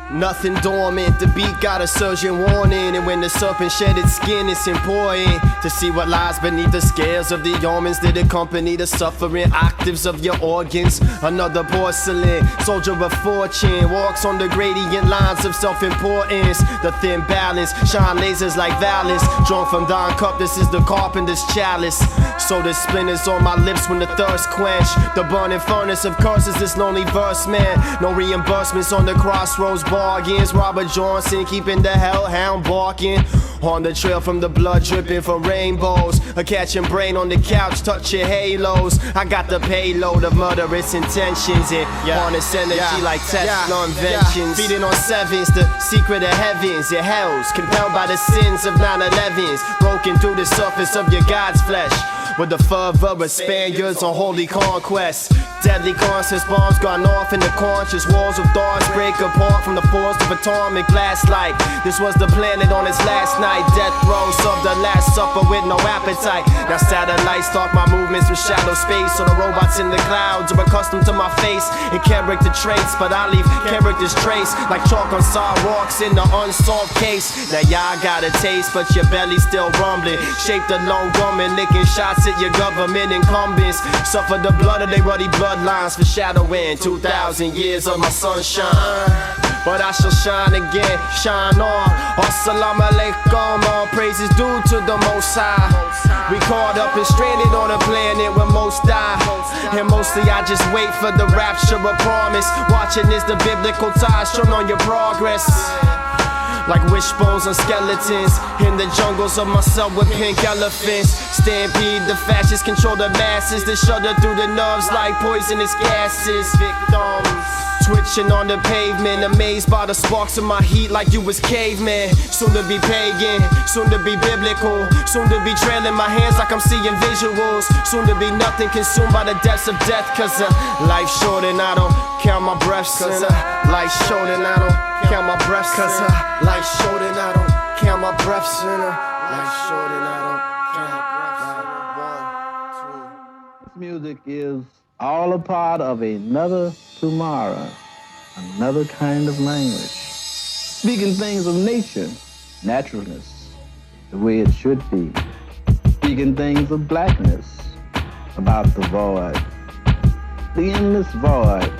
Nothing dormant, the beat got a surgeon warning. And when the serpent shed its skin, it's important to see what lies beneath the scales of the omens that accompany the suffering octaves of your organs. Another porcelain soldier of fortune walks on the gradient lines of self-importance. The thin balance shine lasers like valleys drawn from Don Cup. This is the carpenter's chalice. So the splinters on my lips when the thirst quench. The burning furnace of curses, this lonely verse, man. No reimbursements on the crossroads bargains. Robert Johnson keeping the hellhound barking. On the trail from the blood dripping from rainbows. A catching brain on the couch, touch your halos. I got the payload of murderous intentions and harness energy like Tesla inventions. Feeding on sevens, the secret of heavens and hells. Compelled by the sins of 9/11s. Broken through the surface of your God's flesh. With the fervor of Spaniards on holy conquest. Deadly conscious bombs gone off in the conscious walls of thoughts break apart from the force of atomic blast light. This was the planet on its last night. Death throes of the last supper with no appetite. Now satellites stalk my movements from shadow space. So the robots in the clouds are accustomed to my face and character traits. But I leave characters traced like chalk on sidewalks in the unsolved case. Now y'all got a taste but your belly's still rumbling. Shaped alone gumming, licking shots at your government incumbents. Suffer the blood of they ruddy bloodlines foreshadowing 2,000 years of my sunshine. But I shall shine again, shine on. Assalamu alaikum, all praises due to the Most High. We caught up and stranded on a planet where most die. And mostly I just wait for the rapture of promise. Watching is the biblical ties shown on your progress. Like wishbones and skeletons in the jungles of my cell with pink elephants. Stampede the fascists, control the masses. They shudder through the nerves like poisonous gases. Victims twitching on the pavement, amazed by the sparks of my heat like you was caveman. Soon to be pagan, soon to be biblical. Soon to be trailing my hands like I'm seeing visuals. Soon to be nothing consumed by the depths of death. Cause life's short and I don't count my breaths. Cause life's short and I don't count my breaths. Cause life's short and I don't count my breaths. Life's short and I don't count my breaths. 1, 2. Music is all a part of another tomorrow, another kind of language. Speaking things of nature, naturalness, the way it should be. Speaking things of blackness, about the void, the endless void,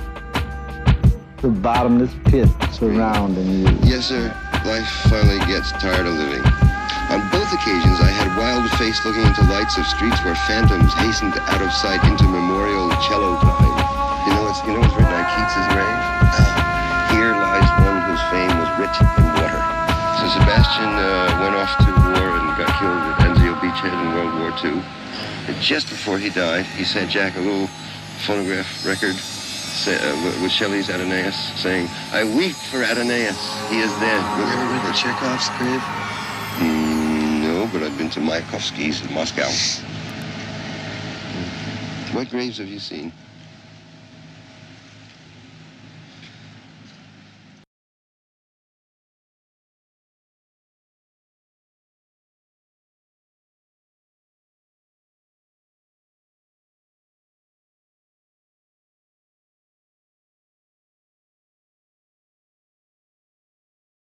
the bottomless pit surrounding you. Yes, sir. Life finally gets tired of living. On both occasions, I had wild-faced looking into lights of streets where phantoms hastened out of sight into memorial cello time. You know what's written on Keats's grave? Here lies one whose fame was rich in water. So Sebastian went off to war and got killed at Enzio Beachhead in World War II. And just before he died, he sent Jack a little phonograph record with Shelley's Adonais saying, "I weep for Adonais, he is dead." You ever been to Chekhov's grave? No, but I've been to Mayakovsky's in Moscow. What graves have you seen?